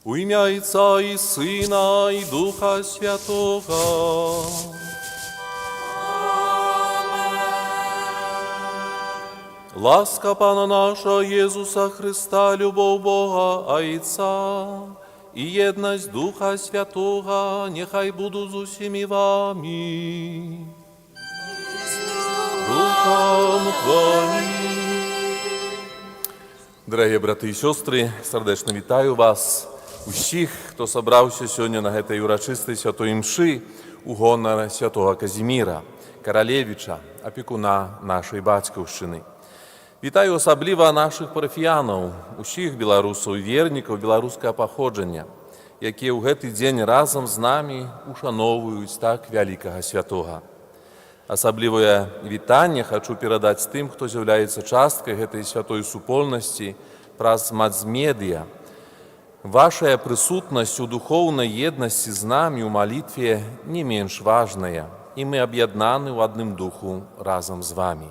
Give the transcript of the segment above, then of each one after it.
У ім'я Отця і Сина, і Духа Святого. Ласка Пана нашого Єсуса Христа, любов Бога Отця і єдність Духа Святого, нехай будуть з усіми вами. Духом Твоїм. Дорогі брати і сестри, сердечно вітаю вас усіх, хто собрався сьогодні на этой урочистій святої мші у гонор святого Казіміра, королевича, опікуна нашої батьківщини. Вітаю особливо наших парафіянів, усіх білорусів і вірників білоруського походження, які у цей день разом з нами ушановують так великого святого. Особливое вітання хочу передати тим, хто з'являється часткою цієї святої супольності праз мацмедіа. Ваша присутність у духовной єдності з нами у молитві не менш важная, і ми об'єднані в одному духу разом з вами.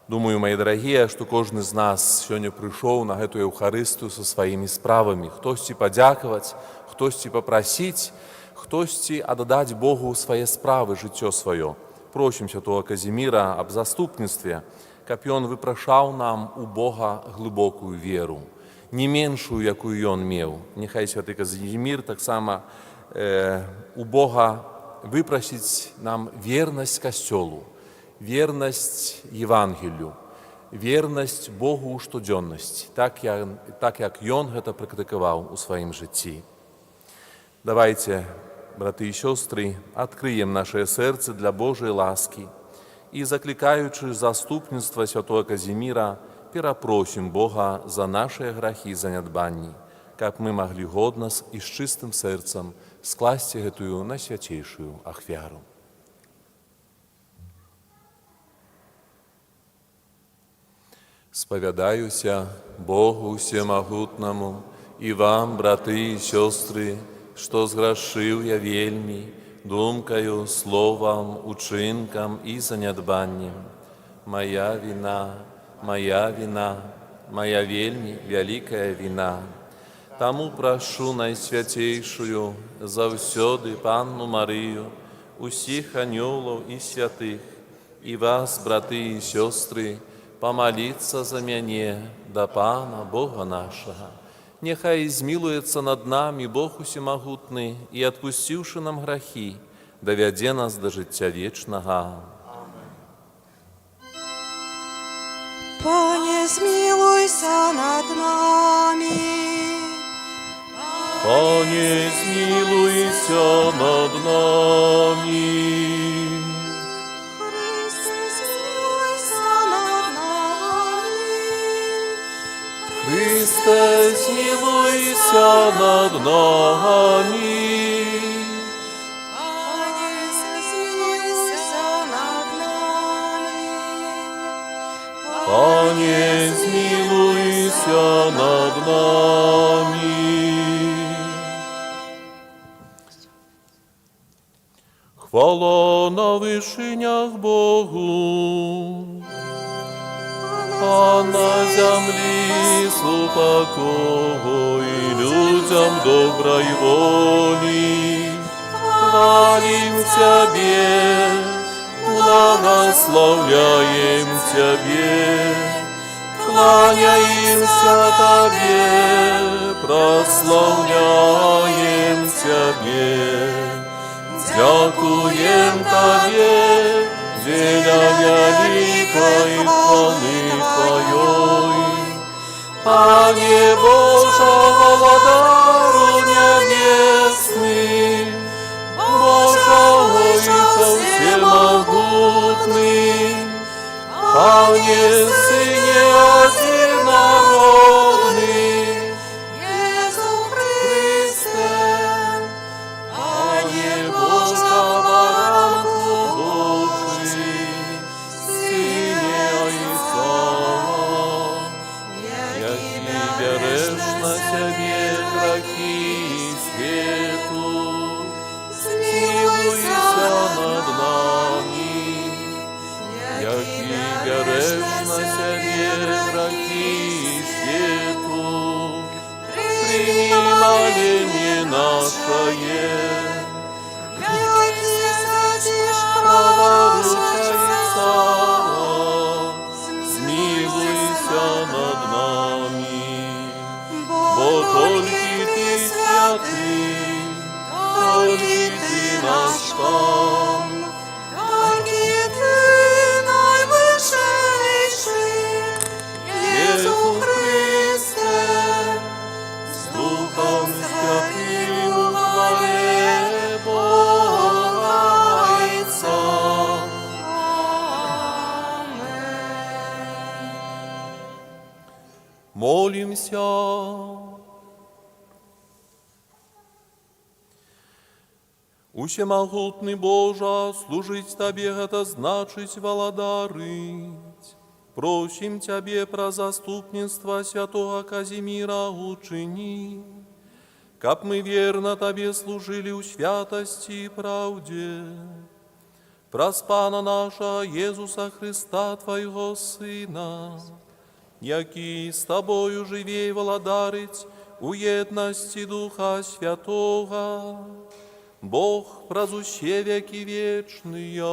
Думаю, мої дорогі, що кожен з нас сьогодні прийшов на цю Евхаристію зі своїми справами. Хтось подякувати, хтось попросити, хтось віддати Богу свої справи, життя своє. Просим святого Казіміра об заступництве, как он випрошав нам у Бога глибоку віру, не меншу, яку він мав. Нехай святий Казімір так само у Бога випросить нам вірність Костюлу, вірність Євангелію, вірність Богу у щоденності, так як він це практикував у своєму житті. Давайте, брати і сестри, відкриємо наше серце для Божої ласки і, закликаючи заступництво святого Казіміра, перепросим Бога за наші грехи і занедбання, як ми могли годно і з чистим серцем скласти эту найсвятейшую ахвяру. Сповідаюся Богу всемогутному і вам, брати і сестри, що згрішив я вельми, думкою, словом, учинком і занедбанням. Моя вина, моя вельми великая вина. Тому прошу найсвятейшую завсёды Панну Марію, усіх анёлов і святих, і вас, брати і сестри, помолиться за мене до Пана Бога нашего. Нехай змилуется над нами Бог усемогутний і, отпустивши нам грехи, доведе нас до життя вічного. Пане, змилуйся над нами. Пане, змилуйся над нами. Христе, змилуйся над нами. Пане, змилуйся над нами. Хвала на вишинях Богу, а на землі спокій людям доброй волі. Хвалим Тебе, благословляем Тебе, кланяемся Тебе, прославляем Тебе, дякуем Тебе, деля великой хвалы Твоей. Пане Боже, владару небесный, Боже, всемогутный, Пане, Сыне одинородный, Иисус Христе, Пане Боже, баранку Божий, Сыне Отца, яки бережна Який затіш Проворухайся, змилуйся над нами, бо тільки ти святий, тільки ти наш пан, тільки ти найвищий, Єсу Христе, з Духом Святим у хвале Бога Отця. Молимся. Усемогутный Боже, служить Тебе это значить володарить. Просим Тебе про заступництво святого Казимира учини, как мы верно Тебе служили у святости и правде. Проспана наша Иисуса Христа, Твоего Сына, який с Тобою живей владарить у едности Духа Святого, Бог празуще веки вечные.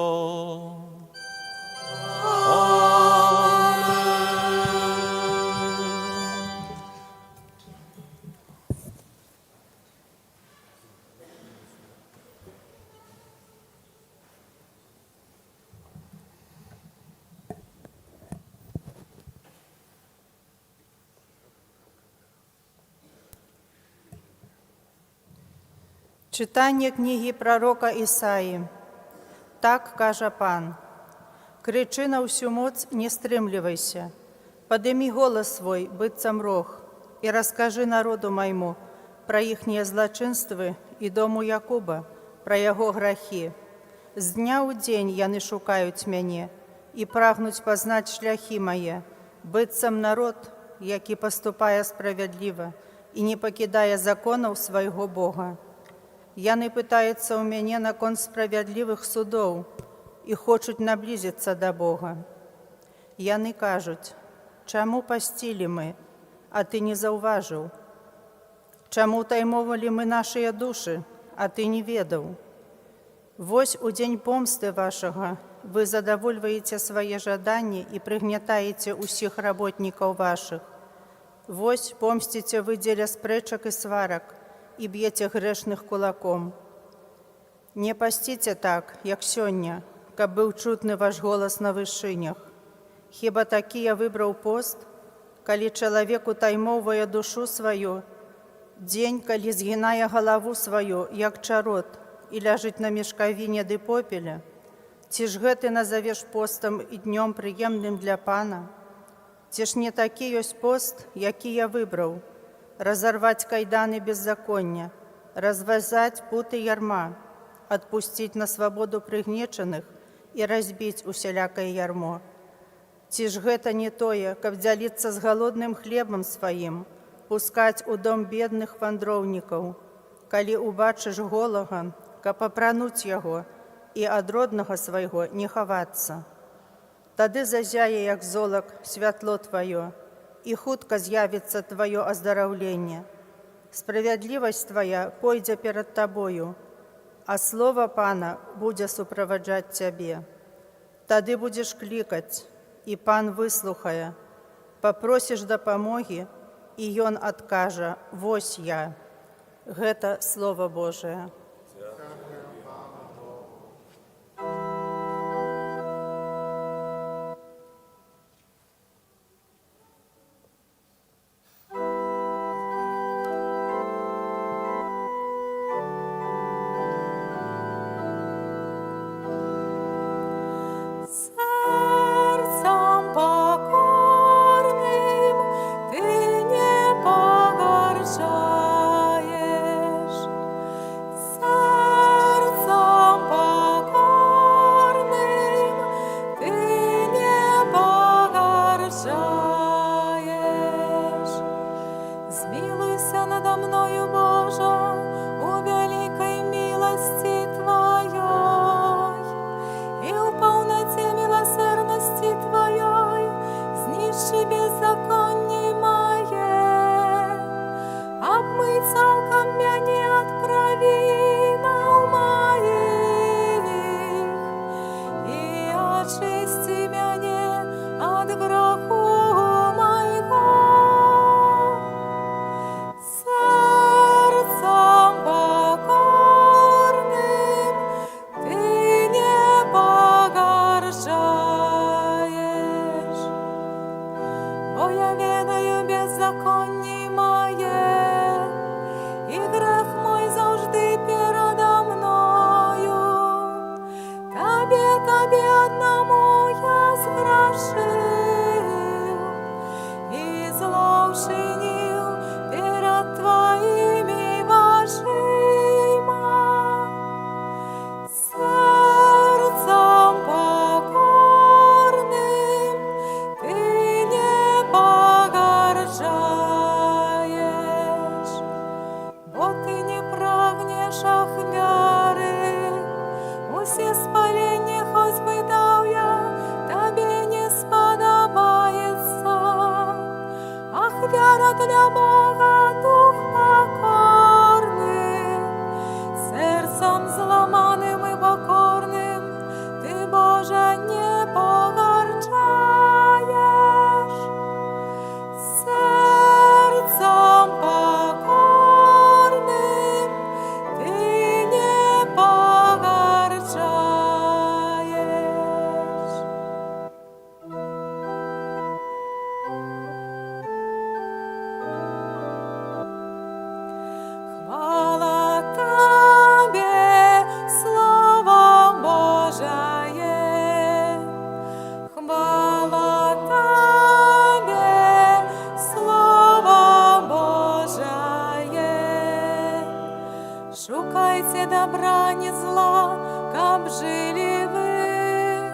Читання книги пророка Ісаї. Так каже Пан: «Кричи на всю моць, не стримливайся, подыми голос свой, быццам рог, и расскажи народу майму про ихние злочинствы и дому Якуба, про яго грахи. З дня ў дзень яны шукаюць мяне і прагнуць пазнаць шляхі мае, быццам народ, які паступае справядліва і не пакідае законаў свайго Бога. Яны пытаюцца ў мяне наконт справядлівых судоў і хочуць наблізіцца да Бога. Яны кажуць: чаму пасцілі мы, а ты не заўважыў? Чаму таймовалі мы нашыя душы, а ты не ведаў? Вось у дзень помсты вашага вы задавольваеце свае жаданні і прыгнятаеце ўсіх работнікаў вашых. Вось помсціце вы дзеля спрэчак і сварак, і б'еце грэшных кулаком. Не пасціце так, як сёння, каб быў чутны ваш голас на вышынях. Хіба такі я выбраў пост, калі чалавек утаймоўвае душу сваю, дзень, калі згінае галаву сваю, як чарот, і ляжыць на мешкавіне ды попеле? Ці ж гэты назавеш постам і днём прыемным для Пана? Ці ж не такі ёсць пост, які я выбраў: разорвать кайданы беззакония, развязать путы ярма, отпустить на свободу прыгнечаных и разбить усялякое ярмо. Ці ж гэта не тое, каб дзяліцца з галодным хлебам сваім, пускаць у дом бедных вандроўнікаў, калі убачыш голага, каб апрануць яго і ад роднага свайго не хавацца. Тады зазяе, як золак, святло тваё, і хутка з'явіцца тваё аздараўленне. Справядлівасць твая пойдзе перад табою, а слова Пана будзе суправаджаць цябе. Тады будзеш клікаць, і Пан выслухае. Папросіш дапамогі, і Ён адкажа: «Вось я». Гэта Слова Божае. Цалком меня не отправи. Шукайте добра, не зла, каб жили вы,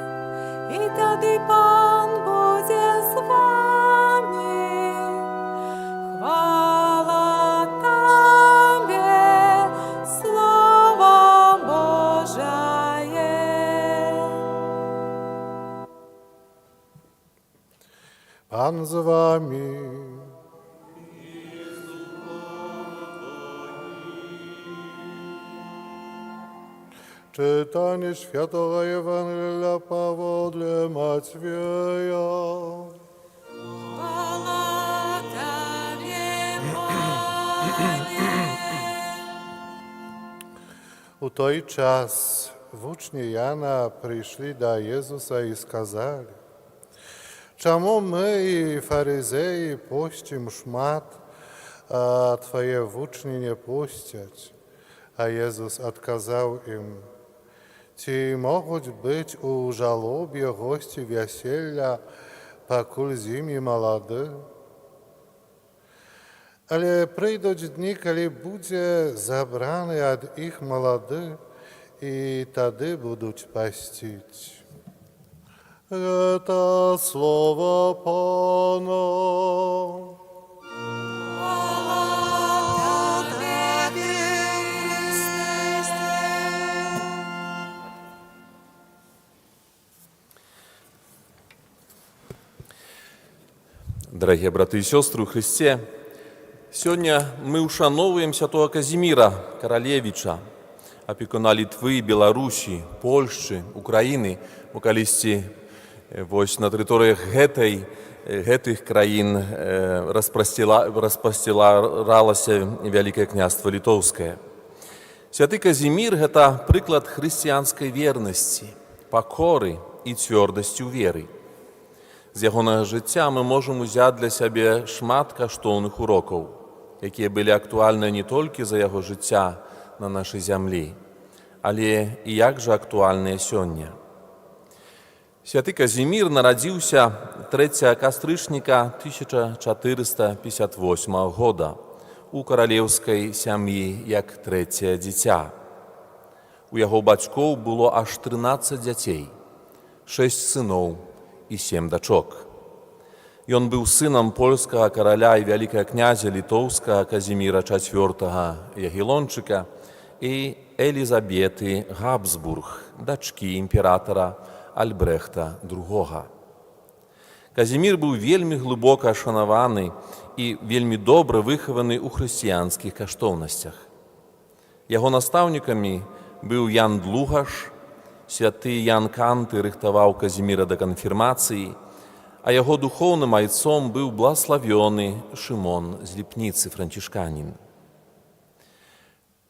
и тады Пан будет с вами. Хвала Тебе, слава Божие. Пан з вами. Czytanie Świętego Ewangelia powodle Macieja. Хвала Тебе, Пане. U той час учні Яна прийшли до Єзуса і сказали: «Чому ми і фаризеї постим шмат, а твої учні не постять?» А Єзус відказав їм: «Чи можуть бути у жалобі гості весілля, покуль зимі молоді? Але прийдуть дні, коли буде забраний від їх молодих, і тоді будуть постити». Это слово Пана. Хвала Тебе, Христе. Дорогие браты и сестры у Христе, сегодня мы ушановуем святого Казіміра Каралевича, опікуна Литвы, Беларусі, Польшчы, Украины, бо калісьці на тэрыторыях гэтых краін распасцілалася Вялікае княства Літоўскае. Святы Казімір – гэта прыклад хрысціянскай вернасці, пакоры і цвёрдасці ў веры. З ягонага жыцця мы можам узяць для сябе шмат каштоўных урокаў, якія былі актуальныя не толькі за яго жыцця на нашай зямлі, але і як жа актуальныя сёння. Святы Казімір нарадзіўся 3 кастрычніка 1458 года у каралеўскай сям'і як трэцяе дзіця. У яго бацькоў было аж 13 дзяцей, 6 сыноў і 7 дачок. Ён быў сынам польскага караля і вялікага князя літоўскага Казіміра IV Ягелончыка і Елізабеты Габсбург, дачкі імператара Альбрэхта II. Казімір быў вельмі глыбока шанаваны і вельмі добра выхаваны ў хрысціянскіх каштоўнасцях. Яго настаўнікамі быў Ян Длугаш, святы Ян Канты рыхтаваў Казіміра да канфірмацыі, а яго духоўным айцом быў блаславёны Шымон з Ліпніцы, францішканін.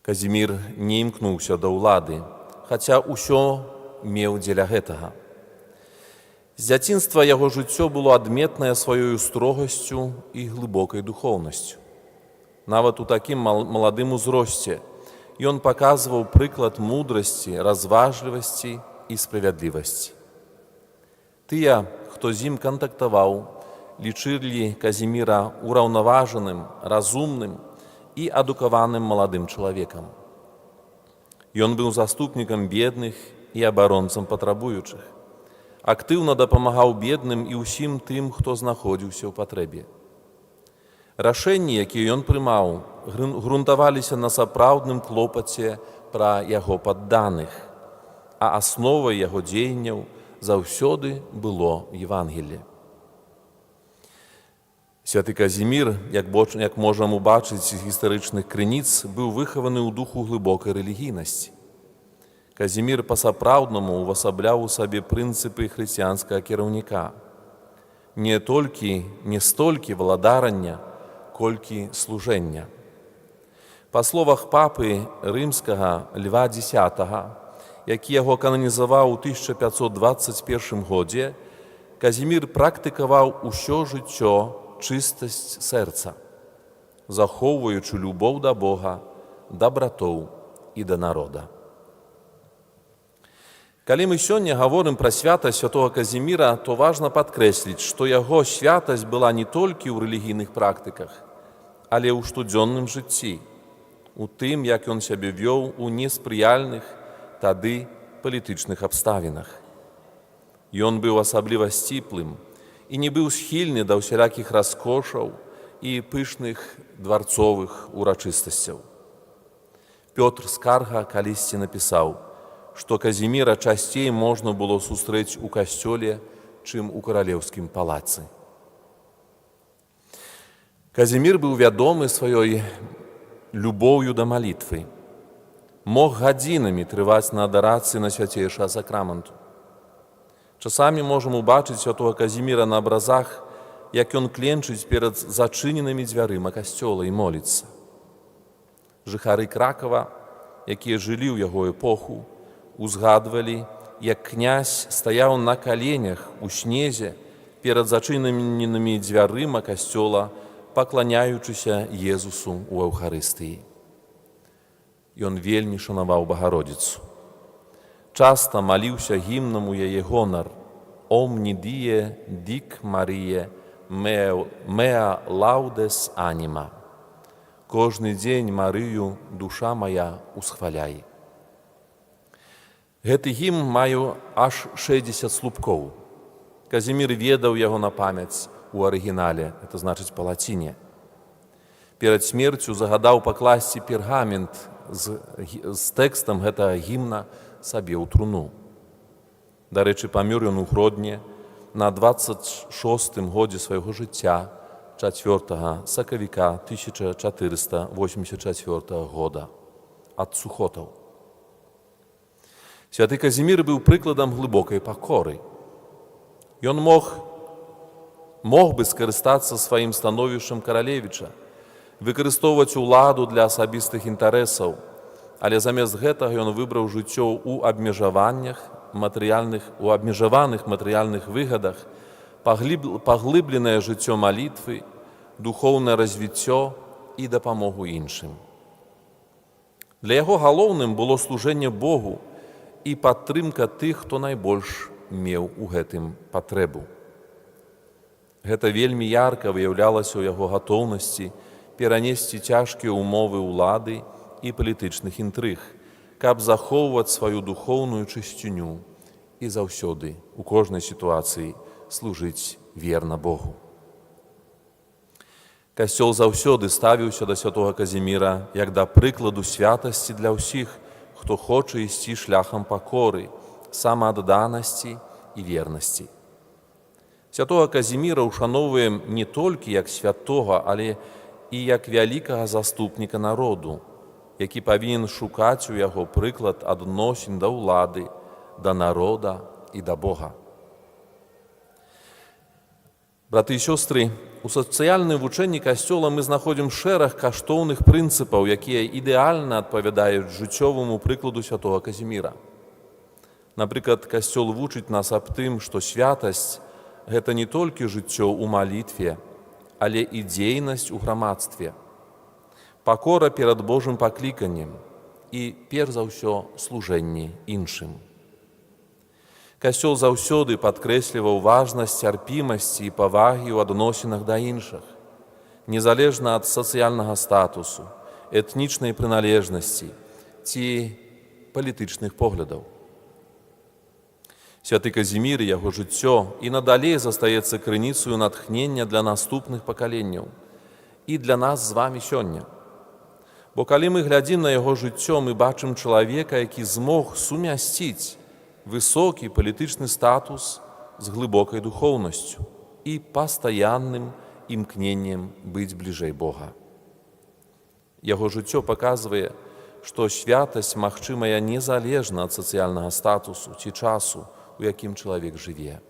Казімір не імкнуўся да ўлады, хаця ўсё меў дзеля гэтага. З дзяцінства яго жыццё было адметнае сваёю строгасцю і глыбокай духоўнасцю. Нават у такім маладым узросце ён паказваў прыклад мудрасці, разважлівасці і справядлівасці. Тыя, хто з ім кантактаваў, лічылі Казіміра ураўнаважаным, разумным і адукаваным маладым чалавекам. Ён быў заступнікам бедных і абаронцам патрабуючых. Актыўна дапамагаў бедным і ўсім тым, хто знаходзіўся ў патрэбе. Рашэнні, якія ён прымаў, грунтаваліся на сапраўдным клопаце пра яго падданых, а асновай яго дзеянняў заўсёды было Евангелле. Святы Казімір, як можам убачыць з гістарычных крыніц, быў выхаваны ў духу глыбокай рэлігійнасці. Казімір па-сапраўднаму увасабляў у сабе прынцыпы хрысціянскага кіраўніка. Не столькі валадарання, колькі служэння. Па словах папы рымскага Льва X, які яго кананізаваў у 1521 годзе, Казімір практыкаваў усё жыццё чыстасць сэрца, захоўваючы любоў да Бога, дабратоў і да народа. Калі мы сёння гаворым пра святасць святого Казіміра, то важна падкрэсліць, што яго святасць была не толькі ў рэлігійных практыках, але ў штодзённым жыцці, у тым, як ён сябе вёў у неспрыяльных тады палітычных абставінах. Ён быў асабліва сціплым і не быў схільны да ўсялякіх раскошаў і пышных дварцовых урачыстасцяў. Пётр Скарга калісьці напісаў, што Казіміра часцей можна было сустрэць у касцёле, чым у каралеўскім палацы. Казімір быў вядомы сваёй любоўю да малітвы. Мог гадзінамі трываць на адарацыі на свяцейшага сакраменту. Часамі можам убачыць святога Казіміра на абразах, як ён кленчыць перад зачыненымі дзвярыма касцёла і моліцца. Жыхары Кракава, якія жылі ў яго эпоху, узгадвалі, як князь стаяў на каленях у снезе перад зачыненымі дзвярыма касцёла, пакланяючыся Езусу ў Эўхарыстыі. Ён вельмі шанаваў Багародзіцу. Часта маліўся гімнам у яе гонар «Омні дие дик Марие меа лаудес аніма». «Кожны дзень Марыю душа мая усхваляй». Гэты гімн мае аж 60 слупкоў. Казімір ведаў яго на памяць у арыгінале, это значыць па-лаціне. Перад смерцю загадаў пакласці пергамент з тэкстам гэтага гімна сабе ў труну. Дарэчы, памёр ён у Гродні на 26-м годзе свайго жыцця, 4 сакавіка 1484 года, ад сухотаў. Святы Казімір быў прыкладам глыбокай пакоры. Ён мог бы скарыстацца сваім становішчам каралевіча, выкарыстоўваць уладу для асабістых інтарэсаў, але замест гэтага ён выбраў жыццё ў абмежаваных матэрыяльных выгадах, паглыбленае жыццё малітвы, духоўнае развіццё і дапамогу іншым. Для яго галоўным было служэнне Богу і падтрымка тых, хто найбольш меў у гэтым патрэбу. Гэта вельмі ярка выяўлялася ў яго гатоўнасці перанесці цяжкія ўмовы ўлады і палітычных інтрыг, каб захоўваць сваю духоўную чысціню і заўсёды, у кожнай сітуацыі, служыць верна Богу. Касцёл заўсёды ставіўся да святога Казіміра як да прыкладу святасці для ўсіх, хто хоча ісці шляхам пакоры, самаадданасці і вернасці. Святога Казіміра ушаноўваем не толькі як святога, але і як вялікага заступніка народу, які павінен шукаць у яго прыклад адносін да ўлады, да народа і да Бога. Браты і сёстры, у сацыяльным вучэнні Касцёла мы знаходзім шэраг каштоўных прынцыпаў, якія ідэальна адпавядаюць жыццёваму прыкладу святога Казіміра. Напрыклад, Касцёл вучыць нас аб тым, што святасць – гэта не толькі жыццё ў малітве, але і дзейнасць у грамадстве, пакора перад Божым пакліканнем і, перш за ўсё, служэнне іншым. Касцёл заўсёды падкрэсліваў важнасць цярпімасці і павагі ў адносінах да іншых, незалежна ад сацыяльнага статусу, этнічнай прыналежнасці ці палітычных поглядаў. Святы Казімір і яго жыццё і надалей застаецца крыніцаю натхнення для наступных пакаленняў і для нас з вамі сёння. Бо калі мы глядзім на яго жыццё, мы бачым чалавека, які змог сумясціць высокі палітычны статус з глыбокай духоўнасцю і пастаянным імкненнем быць бліжэй Бога. Яго жыццё паказвае, што святасць магчымая незалежна ад сацыяльнага статусу ці часу, у якім чалавек жыве.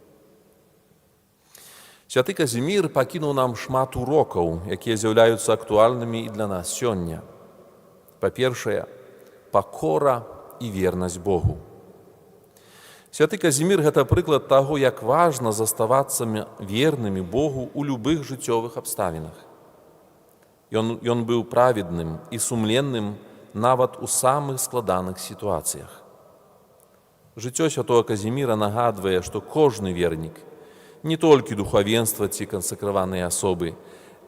Святы Казімір пакінуў нам шмат урокаў, якія з'яўляюцца актуальнымі і для нас сёння. Па-першае, пакора і вернасць Богу. Святы Казімір – гэта прыклад таго, як важна заставацца вернымі Богу ў любых жыццёвых абставінах. Ён быў праведным і сумленным нават у самых складаных сітуацыях. Жыццё святога Казіміра нагадвае, што кожны вернік, не толькі духавенства ці кансакраваныя асобы,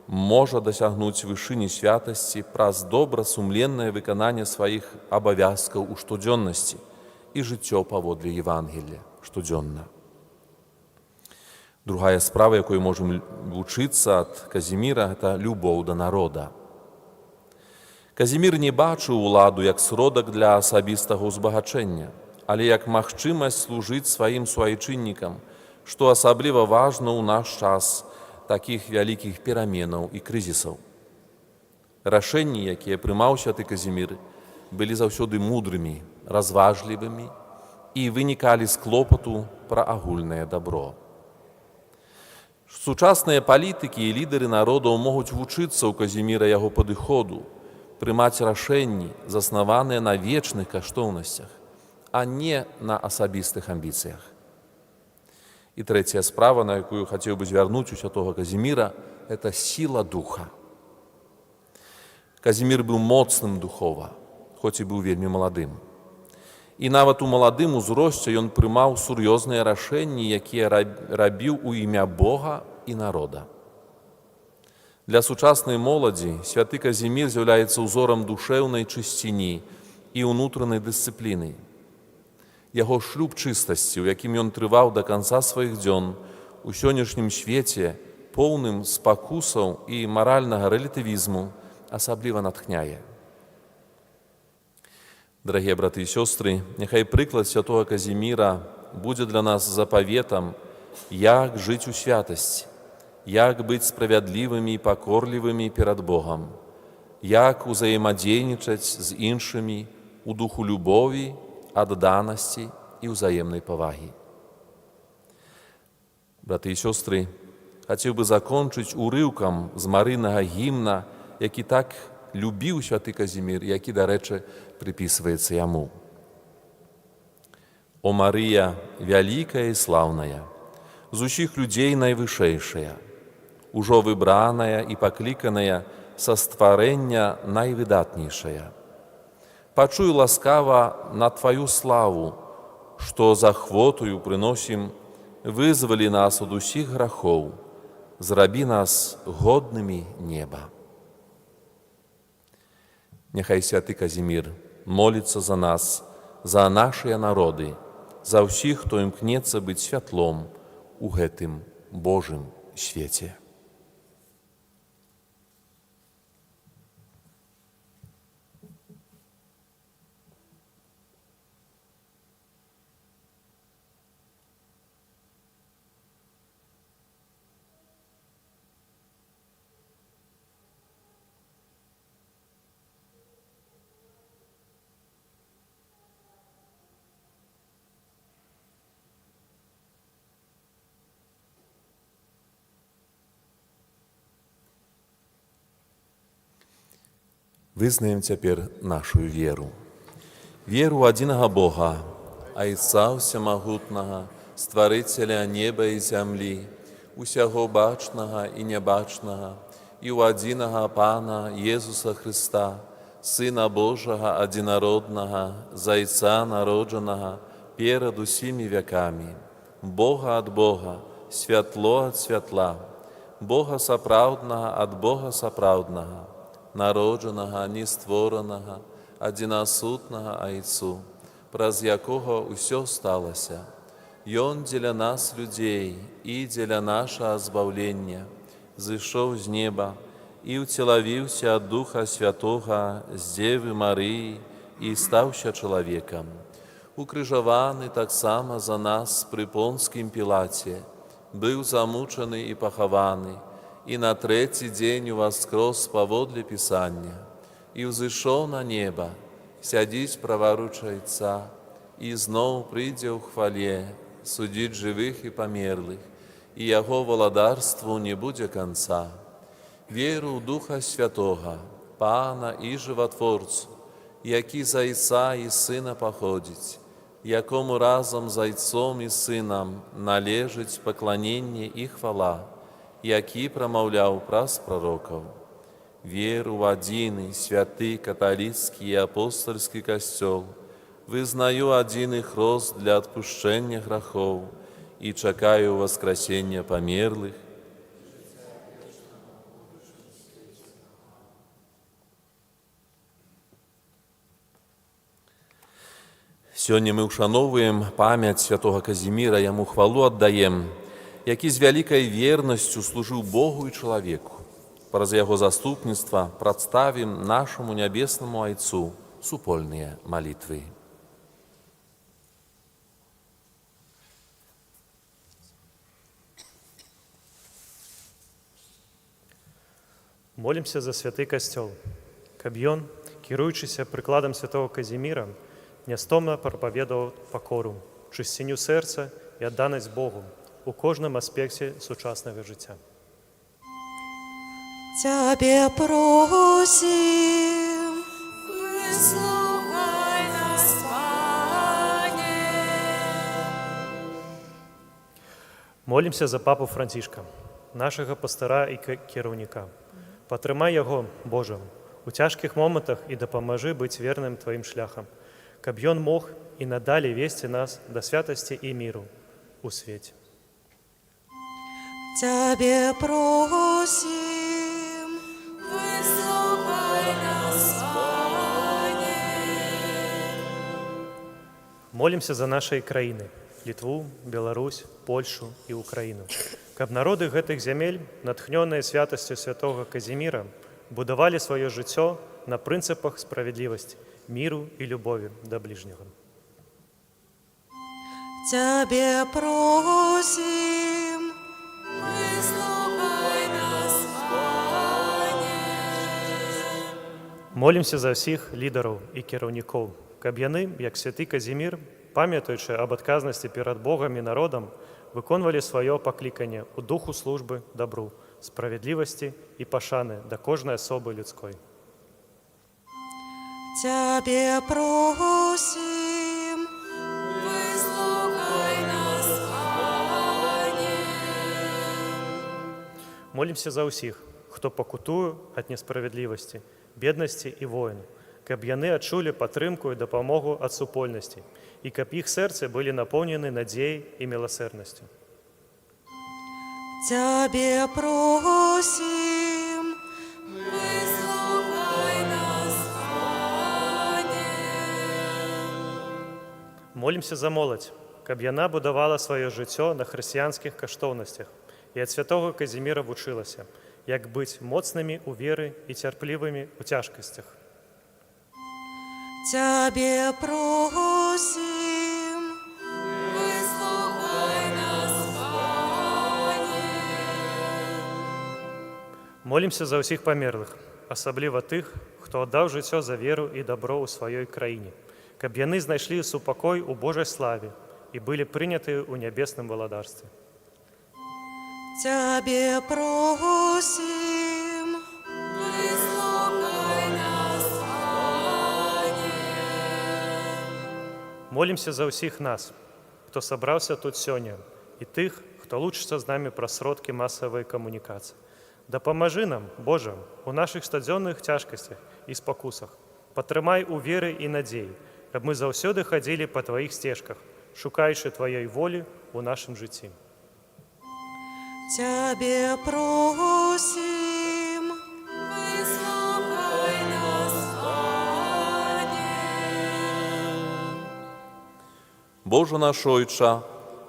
можа дасягнуць вышыні святасці праз добрасумленнае выкананне сваіх абавязкаў у штодзённасці і жыццё паводле Евангелія штодзённа. Другая справа, якой можам вучыцца ад Казіміра, гэта любоў да народа. Казімір не бачыў уладу як сродак для асабістага ўзбагачэння, але як магчымасць служыць сваім суайчыннікам, што асабліва важна ў наш час такіх вялікіх пераменаў і крызісаў. Рашэнні, якія прымаў святы Казімір, былі заўсёды мудрымі, разважлівымі і вынікалі з клопату пра агульнае дабро. Сучасныя палітыкі і лідары народаў могуць вучыцца ў Казіміра яго падыходу, прымаць рашэнні, заснаваныя на вечных каштоўнасцях, а не на асабістых амбіцыях. І трэцяя справа, на якую хацеў бы звярнуць у святога Казіміра, гэта сіла духа. Казімір быў моцным духова, хоць і быў вельмі маладым. І нават у маладым узросце ён прымаў сур'ёзныя рашэнні, якія рабіў у імя Бога і народа. Для сучаснай моладзі святы Казімір з'яўляецца ўзорам душэўнай чысціні і ўнутранай дысцыпліны. Яго шлюб чыстасці, у якім ён трываў да канца сваіх дзён, у сённяшнім свеце, поўным спакусаў і маральнага рэлятывізму, асабліва натхняе. Дарагія браты і сёстры, няхай прыклад святога Казіміра будзе для нас запаветам, як жыць у святасці, як быць справядлівымі і пакорлівымі перад Богам, як узаемадзейнічаць з іншымі у духу любові, адданасці і ўзаемнай павагі. Браты і сёстры, хацеў бы закончыць урыўкам з марынага гімна, які так любіў святы Казімір, які, дарэчы, прыпісваецца яму. О Марыя, вялікая і слаўная, з усіх людзей найвышэйшая, ужо выбраная і пакліканая са стварэння найвыдатнейшая. Пачуй ласкава на Тваю славу, што з ахвотаю прыносім, вызвалі нас ад усіх грахоў, зрабі нас годнымі неба. Няхай святы Казімір моліцца за нас, за нашыя народы, за ўсіх, хто імкнецца быць святлом у гэтым Божым свеце. Вызнаем цяпер нашу веру. Веру ў адзінага Бога, Айца ўсямагутнага, стварыцеля неба і зямлі, усяго бачнага і нябачнага, і ў адзінага Пана Езуса Хрыста, Сына Божага адзінароднага, Зайца народжанага, перад усімі вякамі, Бога ад Бога, святло ад святла, Бога сапраўднага ад Бога сапраўднага, народжанага, нестворанага, адзінасутнага Айцу, праз якога ўсё сталася. Ён дзеля нас, людзей, і дзеля нашага збаўлення, зышоў з неба і ўцелавіўся ад Духа Святога з Дзевы Марыі і стаўся чалавекам. Укрыжаваны таксама за нас пры Понскім Пілаце, быў замучаны і пахаваны, і на трэці дзень уваскрос паводле Пісання, і ўзышоў на неба, сядзіць праваруч Айца, і зноў прыйдзе ў хвале, судзіць жывых і памерлых, і яго валадарству не будзе канца. Веру ў Духа Святога, Пана і Жыватворцу, які з Айца і Сына паходзіць, якому разам з Айцом і Сынам належыць пакланенне і хвала, які прамаўляў праз прарокаў. Веру ў адзіны, святы, каталіцкі і апостальскі касцёл, вызнаю адзіны хрост для адпушчэння грахоў і чакаю васкрасення памерлых. Сёння мы ўшаноўваем памяць святого Казіміра, яму хвалу аддаем, які з вялікай вернасцю служыў Богу і чалавеку. Праз яго заступніцтва прадставім нашаму нябеснаму Айцу супольныя малітвы. Молімся за святы касцёл, каб ён, кіруючыся прыкладам святого Казіміра, нястомна прапаведаваў пакору, чысціню сэрца і адданасць Богу у кожным аспекце сучаснага жыцця. Тебе просим, выслухай нас, Пане. Молімся за папу Францішка, нашага пастара і кіраўніка. Падтрымай яго, Божа, у цяжкіх момантах і дапамажы быць верным Тваім шляхам, каб ён мог і надалей весці нас да святасці і міру у свеце. Тебе просим, выслухай нас, Пане. Молімся за нашай краіны, Літву, Беларусь, Польшу і Украіну, каб народы гэтых зямель, натхнёныя святасцю святого Казіміра, будавалі сваё жыццё на прынцыпах справядлівасці, міру і любові да бліжняга. Тебе просим, выслухай нас, Пане. Молімся за ўсіх лідараў і кіраўнікоў, каб яны, як святы Казімір, памятаючы аб адказнасці перад Богам і народам, выконвалі сваё пакліканне ў духу службы дабру, справядлівасці і пашаны да кожнай асобы людской. Тебе просим, выслухай нас, Пане. Молімся за ўсіх, хто пакутуе ад несправядлівасці, беднасці і войн, каб яны адчулі падтрымку і дапамогу ад супольнасці, і каб іх сэрцы былі напоўнены надзеяй і міласэрнасцю. Тебе просим, выслухай нас, Пане. Молімся за моладзь, каб яна будавала сваё жыццё на хрысціянскіх каштоўнасцях і ад святого Казіміра вучылася, як быць моцнымі ў веры і цярплівымі ў цяжкасцях. Тебе просим, выслухай нас, Пане. Молімся за ўсіх памерлых, асабліва тых, хто аддаў жыццё за веру і дабро ў сваёй краіне, каб яны знайшлі супакой у Божай славе і былі прынятыя ў нябесным валадарстве. Тебе просим, выслухай нас, Пане. Молімся за ўсіх нас, хто сабраўся тут сёння, і тых, хто лучыцца з намі праз сродкі масавай камунікацыі. Дапамажы нам, Божа, у нашых штодзённых цяжкасцях і спакусах. Падтрымай у веры і надзеі, каб мы заўсёды хадзілі па Тваіх сцежках, шукаючы Тваёй волі ў нашым жыцці. Тебе просим, выслухай нас, Пане. Божа наш Ойча,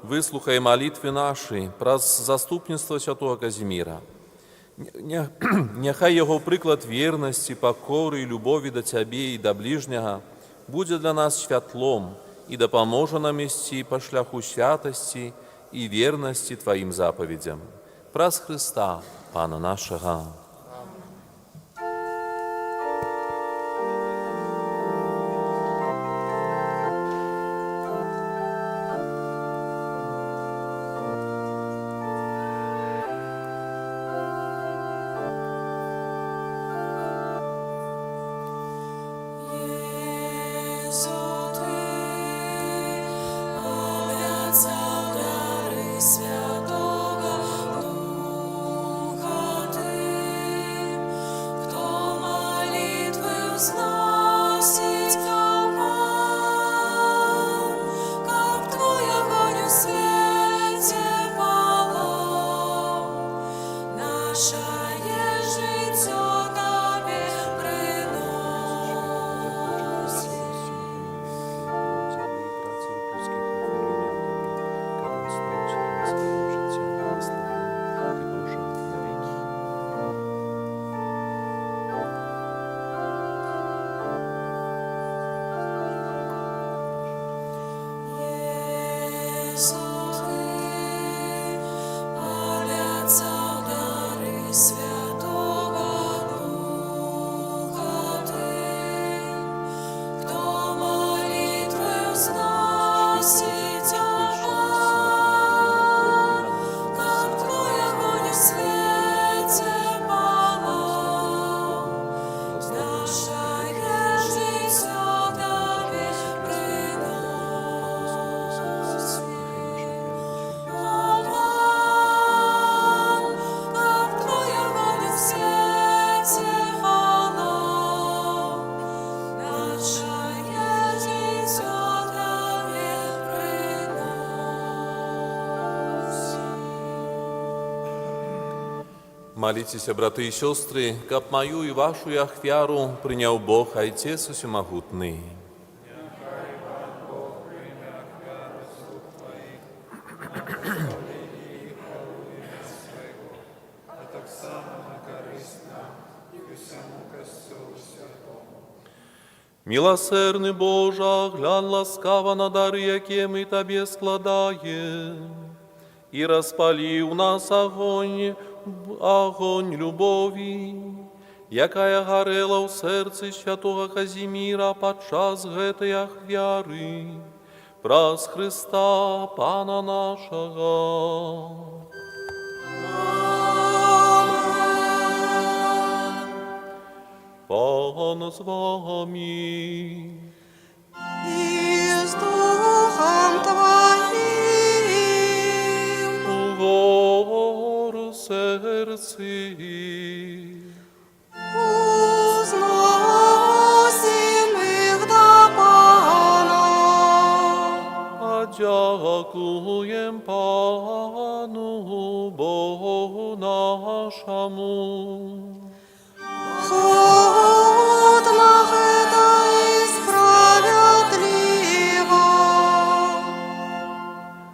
выслухай малітвы нашы праз заступніцтва святого Казіміра. Няхай яго прыклад вернасці, пакоры і любові да Цябе і да бліжняга будзе для нас святлом і дапаможа нам ісці па шляху святасці і вернасці Тваім запаведзям. Праз Хрыста, Пана нашага. Jezu, Ty obracał dary Świętego Ducha, Ty Молитесь, браты и сестры, каб мою и вашу ахвяру принял Бог, Отец Всемогутный. Милосердный Боже, глянь ласкаво на дары, яке мы Тебе складаем, и распали у нас огонь любови, якая горела у сердце святого Казимира подчас гэтай ахвяры, праз Христа Пана нашего. Пан з вами. И с Духом Твоим. Угор серці. Узносим их до Пана. Подякуєм Пану Богу нашому. Годно это и справедливо.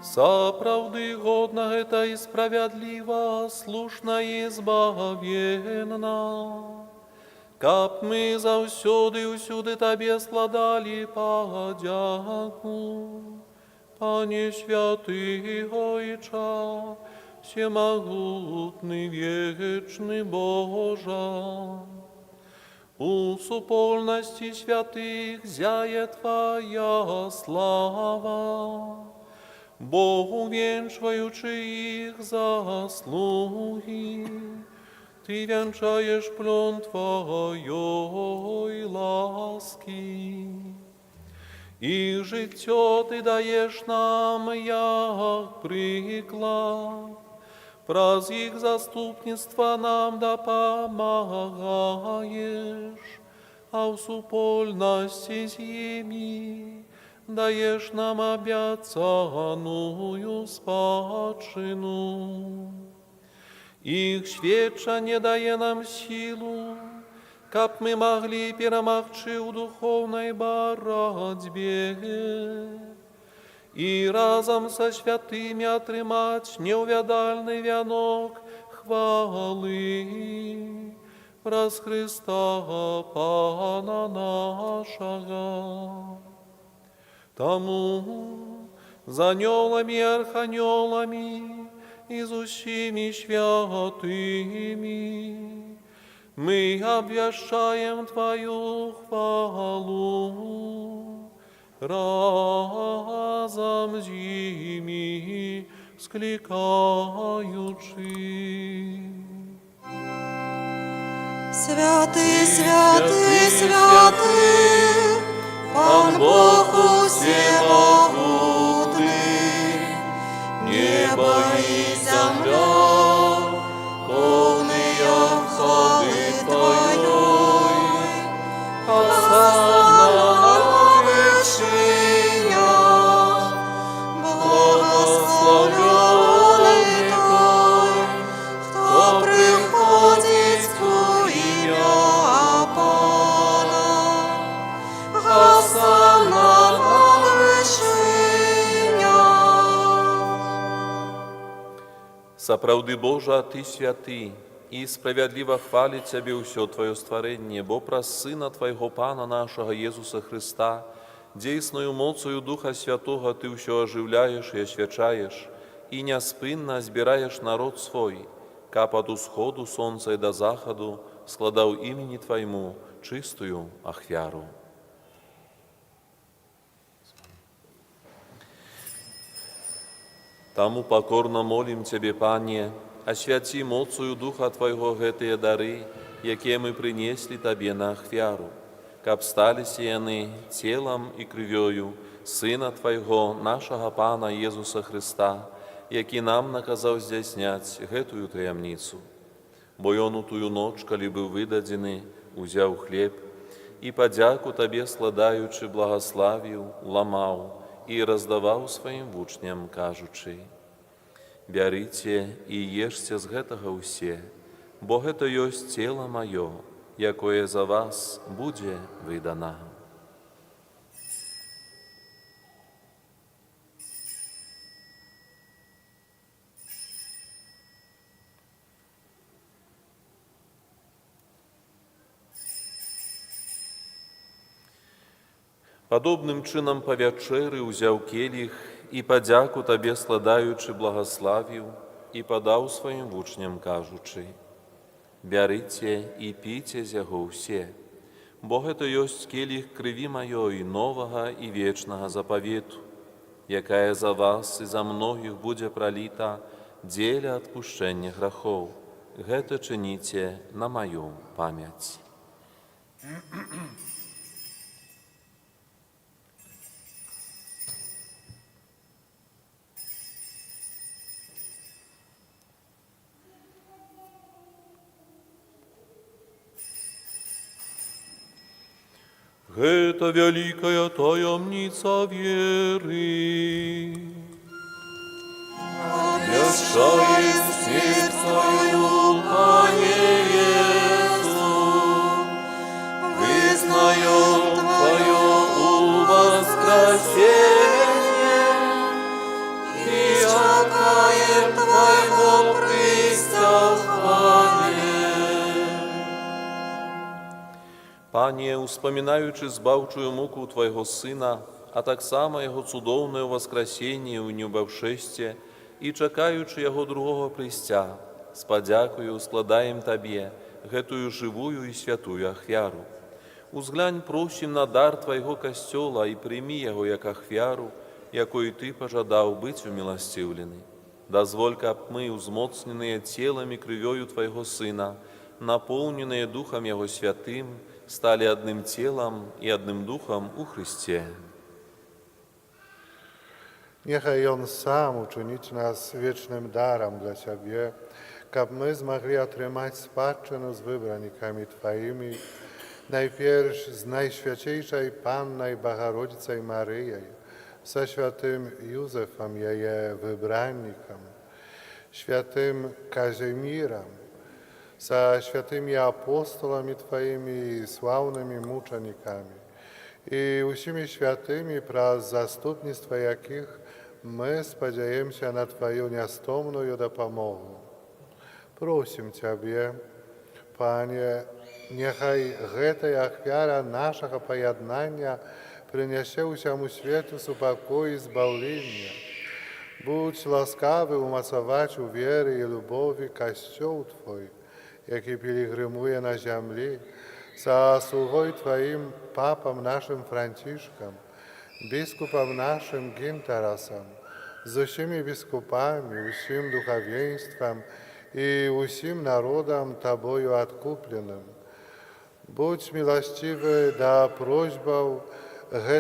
Сапраўды годна гэта і справядліва, слушна і збавенна. Каб мы заўсёды і ўсюды Табе складалі падзяку. Пане святы Ойча, всемогутный вечный Божа, у супольности святых зяє Твоя слава, Богу венчаючи их заслуги, Ты венчаешь плен Твоей ласки. Их життя Ты даєш нам, як приклад, праз их заступництва нам допомагаешь, а в супольности с ними даешь нам обяцаную спадщину. Их свечание дає нам силу, каб мы могли перемагчи у духовной боротьбе и разом со святыми отрымать неувядальный венок хвалы праз Христа Пана нашего. Тому за анёлами и арханёлами и с усими святыми мы обвящаем Твою хвалу, разом с ними скликаючи. Святый, святый, святый, Пан Бог всемогутный, небо и земля, полные хвалы Твоей, осанна вершинях, благословенный Той, кто приходит в имя Пана, осанна вершинях. Сапраўды Божа, Ты святы, и справедливо хвалит Тебе все Твое створение, бо праз Сына Твоего Пана нашего Иисуса Христа, дейсною моцою Духа Святого Ты все оживляешь и освячаешь, и неспинно збираешь народ свой, каб от усходу солнца и до заходу складал имени Твоему чистую ахвяру. Тому покорно молим Тебе, Пане, освяти моцою Духа Твоего гэтыя дары, якія мы принесли Табе на ахвяру, каб стали яны телом и крывёю Сына Твоего, нашего Пана Иисуса Христа, які нам наказаў здзяйсняць гэтую таямніцу. Бо Ён у тую ноч, калі быў выдадзены, узяў хлеб і падзяку Табе складаючы благославіў, ламаў і раздаваў сваім вучням, кажучы: «Бярыце і ешце з гэтага ўсе, бо гэта ёсць цела маё, якое за вас будзе выдана. Падобным чынам па вячэры ўзяў келіх і падзяку табе складаючы благаславіў і падаў сваім вучням кажучы: «Бярыце і піце з яго ўсе, бо гэта ёсць келіх крыві маёй новага і вечнага запавету, якая за вас і за многіх будзе праліта дзеля адпушчэння грахоў. Гэта чыніце на маю памяць». Гэта вялікая таямніца веры. Обвящаем смерть Твою, Пане Иису, вызнаем Твое воскресение и чекаем Твоего прийстя в хвале. Пане, успамінаючы збаўчую муку Твайго Сына, а таксама Яго цудоўнае ўваскрасенне ў небаўшэсце і чакаючы Яго другога прыйсця, з падзякаю складаем Табе гэтую жывую і святую ахвяру. Узглянь, просім на дар Твайго касцёла і прымі яго як ахвяру, якой Ты пажадаў быць уміласціўлены. Дазволь, каб мы, узмоцненыя целам і крывёю Твайго Сына, напоўненыя Духам Яго Святым, стали одним телом и одним духом у Христе. Niechaj On sam uczynić nas wiecznym darem dla Ciebie, kab my zmogli otrzymać spадщину z wybranikami Twoimi, najpierw z Najświętszej Pannej Bogorodzicą Maryją, ze świętym Józefem, jej wybrannikiem, świętym Kazimierem, za świętymi apostolami Twoimi i sławnymi muczenikami i usimi świętymi, przez zastupnictwo jakich my spodziewamy się na Twoją niestomną dopomogę. Prosim Ciebie, Panie, niechaj ta ofiara naszego pojednania przyniesie всему światu spokój i zbawienie. Будź łaskawy umocować u wiery i lubowi Kościół Twój, jaki pielgrzymuje na ziemi, za sługoj Twoim papam naszym Franciszkiem, biskupom naszym Gintarasem, z всеми biskupami, всім duchowieństwem i всім narodem Tobою odkupionym. Будź miłościwy do prośbą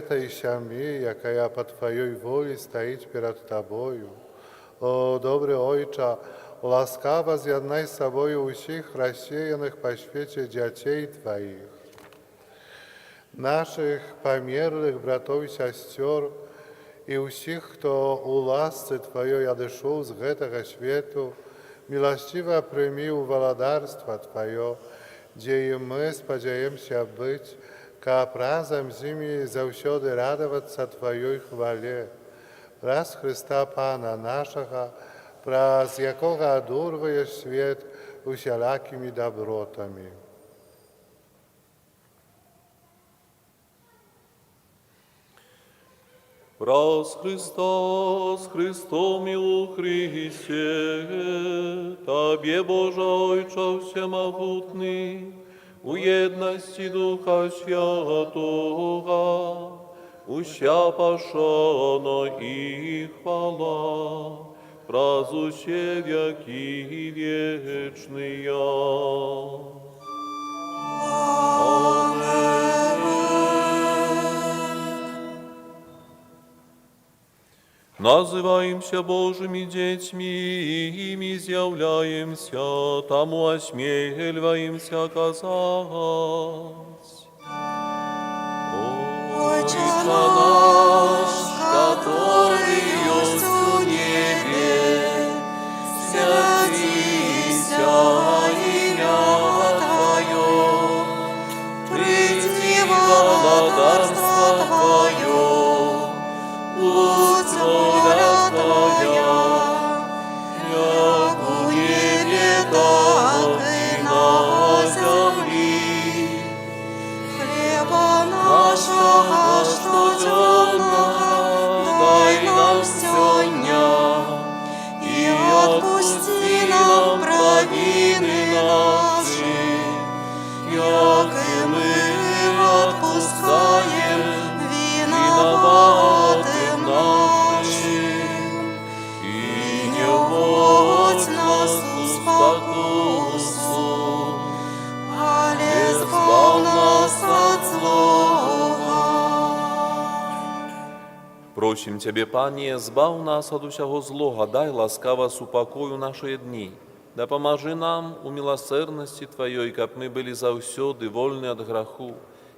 tej ziemi, jaka po Twojej woli stoi przed Tobою. O dobry Ojcze, łaskawa zjednaj z sobою усіх rozsiejanych po świecie dzieci Twoich, naszych pomierłych bratów i sióstr i усіх, kto u łasce Twojej odeszł z tego świata, miłościwa przyjmij wolodarstwo Twoje, gdzie my spodziewamy się być, kab razem z nimi zawsze radować się Twojej chwale. Raz Chrysta Pana naszego, przez jakiego adorujesz świat wszelakimi dobrotami. Раз Христос, Христом и у Христе, Тебе, Боже Отче всемогутный, у едности Духа Святого, уща пошана и хвала, празуще веки вечные. Называемся Божьими детьми, и ими изъявляемся, тому осмеливаемся казать. Отче наш, который есть в небе, святися имя Царство Твое, будь воля Твоя, як у небі, так і на землі. Хліба нашого щоденного дай нам сьогодні, і отпусти нам провини наші, як і ми отпускаєм виноватым нашим. І не вводь нас у спокусу, але збав нас от злого. Просим Тебе, Пanie, збав нас от усього злого, дай ласкаво супокою наші дні. Да поможи нам у милосердности Твоей, каб мы были заўсёды вольны от граху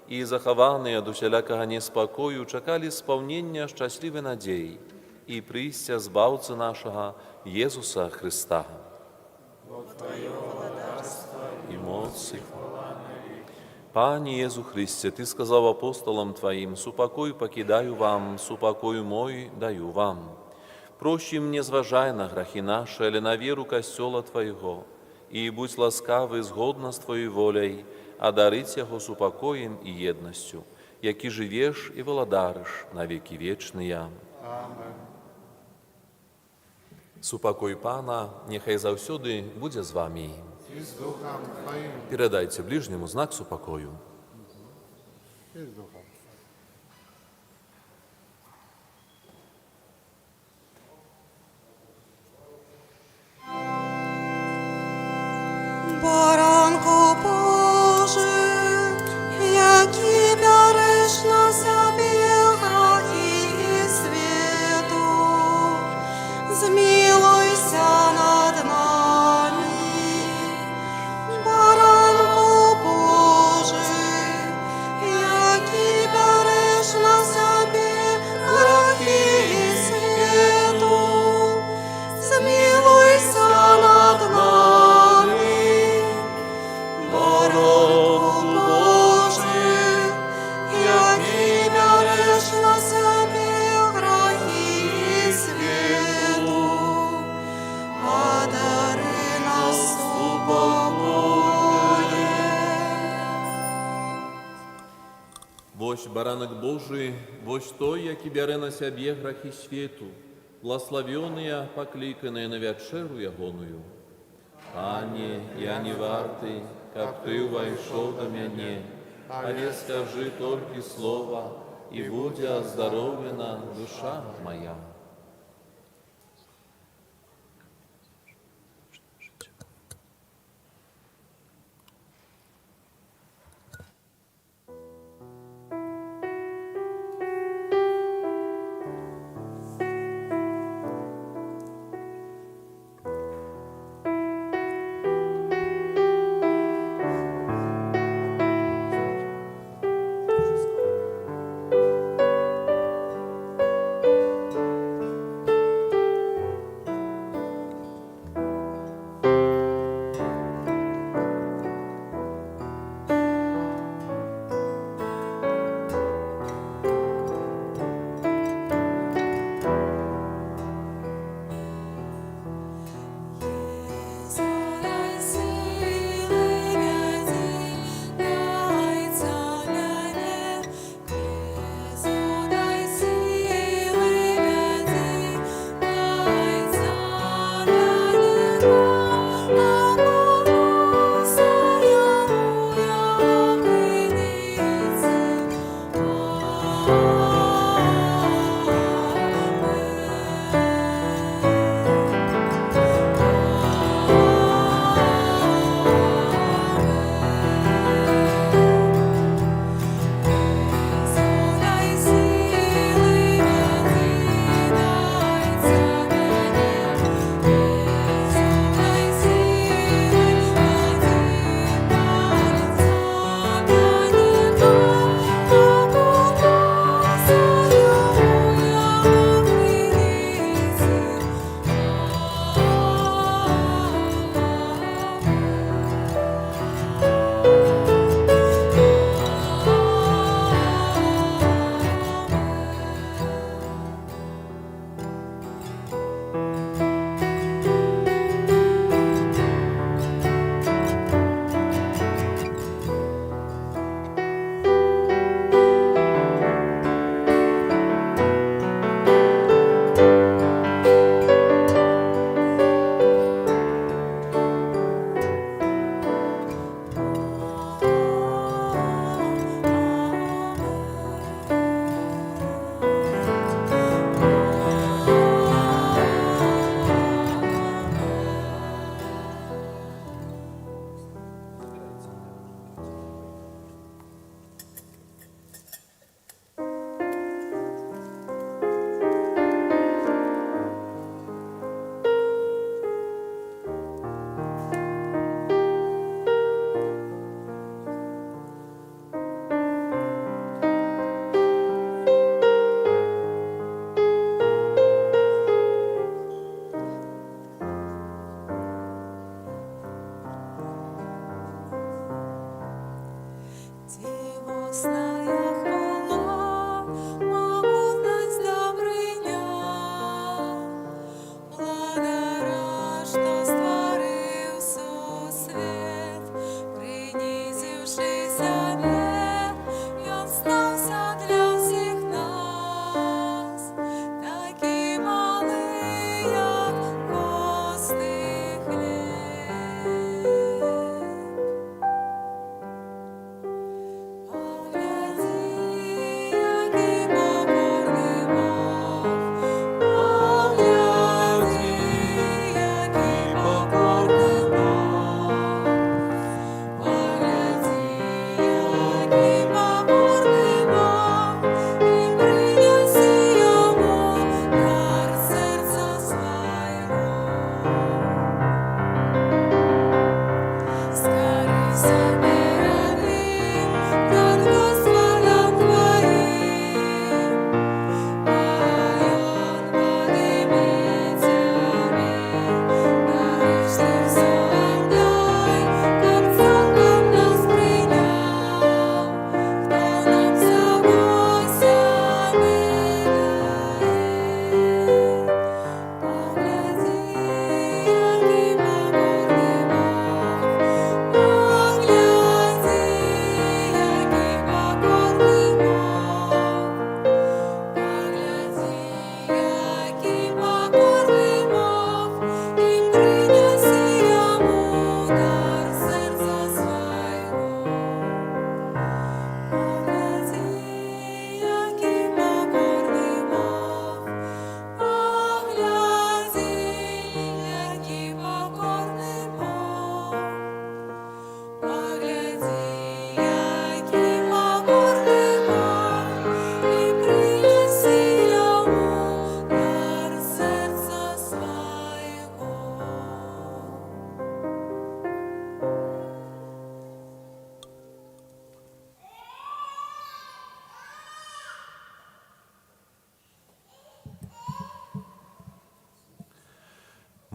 и захаваныя ад усялякага неспокою, чакали исполнения счастливой надеи и прыйсця збаўцы нашага Езуса Христа. И моцы. Пане Езу Христе, Ты сказал апостолам Твоим: «Супокой покидаю вам, супокой мой даю вам». Прощим, не зважай на грахи наши, але на веру костела Твоего, и будь ласкавый згодно с Твоей волей, одарить Его супокоем и едностью, яки живешь и владаришь на веки вечные. Amen. Супокой Пана, нехай завсёды буде з вами. I z duchem Twoim, Передайте ближнему знак супокою. i z duchem. Baranku Boży, jaki bioresz na sobie grachy światu, zmiłuj się nad nami. Baranku Boży, jaki bioresz na sobie grachy światu, zmiłuj się nad nami. Baranku Boży, jaki bioresz na sobie grachy światu, одари нас упокоєм. Вось баранок Божий, вось той, який бере на себе грахи світу, благословенные, покликанные на вечеру ягоную. Пане, я не вартий, как Ты увайшов до меня, але скажи только слово, и буде оздоровлена душа моя.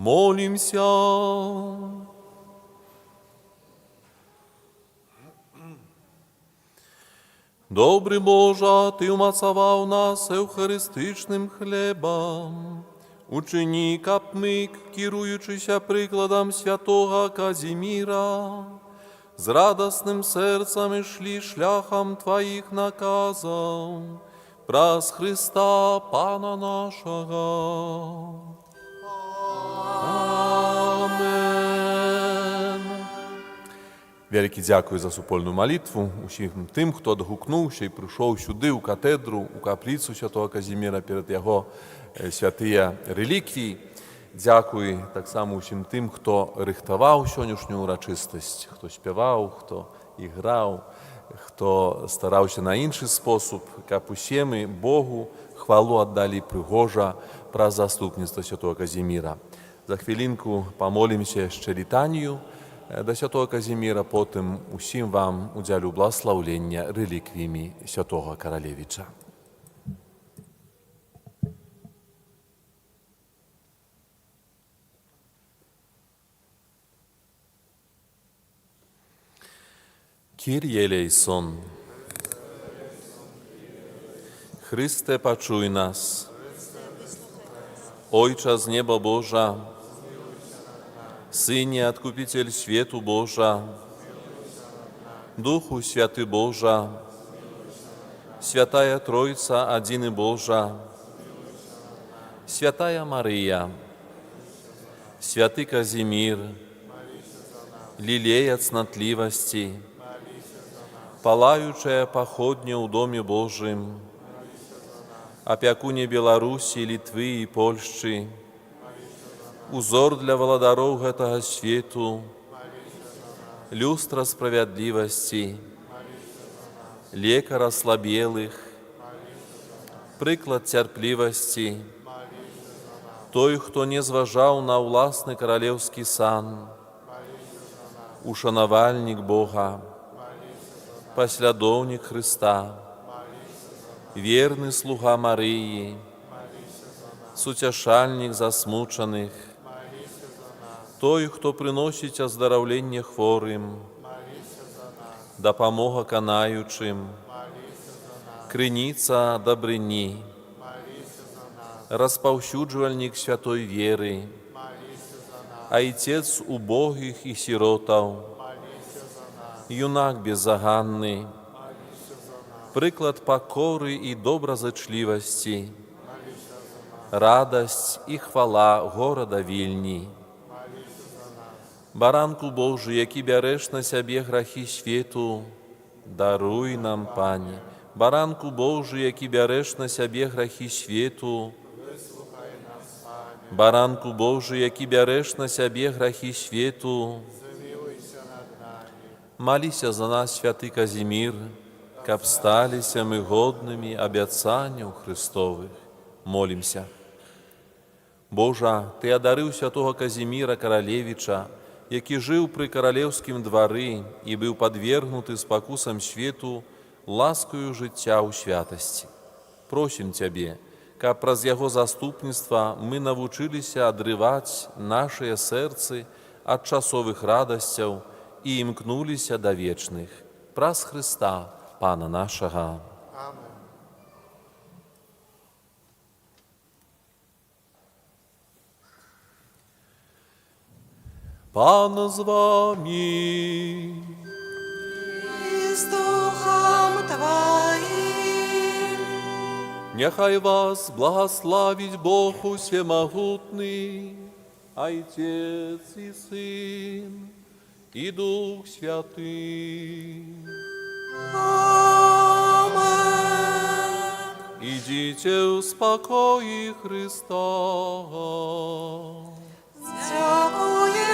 Молимся. Добрий Боже, Ти умацавав нас евхаристичним хлебом. Учини, каб ми, керуючися прикладом святого Казіміра, з радосним серцем ішли шляхом Твоїх наказів, праз Христа Пана нашого. Амен. Велике дякую за супольну молитву усім тим, хто догукнувся і прийшов сюди, у катедру, у каплицю святого Казіміра перед його святые реліквії. Дякую так само усім тим, хто рихтував сьогоднішню урочистість, хто співав, хто іграв, хто старався на інший спосіб, як усі ми Богу хвалу віддали пригожа про заступництво святого Казіміра. За хвилинку помолимося ще літанію до святого Казіміра, потім усім вам уділю благословення реліквіями святого Королевича. Kyrie eleison. Chryste, paczuj nas. Ojcze z nieba Boża, Synie, Odkupiciel światu Boża, Duchu Święty Boża, Świętaja Trójca, Adiny Boża, Świętaja Maryja, Święty Kazimir, Лілея цнотливости, палаючая походня у Доме Божьем, опекуне Беларуси, Литвы и Польши, узор для владаров этого свету, люстра справедливости, лекар ослабелых, приклад терпливости, той, хто не зважав на власний королевський сан, ушанувальник Бога, послідовник Христа, вірний слуга Марії, сутішальник засмучених, той, хто приносить оздоровлення хворим, допомога канаючим, криниця добрині, розповсюджувальник святої віри, Отец убогих и сиротов, юнак беззаганный, приклад покоры и доброзычливости, радость и хвала города Вильни. Баранку Божий, який береш на себе грахи світу, даруй нам, Пане. Баранку Божий, який береш на себе грахи світу, Баранку Божий, який береш на себе грахи світу, молися за нас, святий Казімір, каб сталися ми годними обіцянням Христових. Молимся. Боже, Ти одарив святого Казіміра Королевича, який жив при королевськім дворі і був подвергнутий спокусам світу ласкою життя у святості. Просим Тебе, каб праз Яго заступництва мы навучилися адрываць наше сердце от часовых радостей и имкнулися до вечных. Праз Христа, Пана нашего. Amen. Пан з вами. И с Духом Твоим. Нехай вас благословить Бог Всемогутный, Отец и Сын, и Дух Святый. Амен. Идите в спокое Христа. Дякую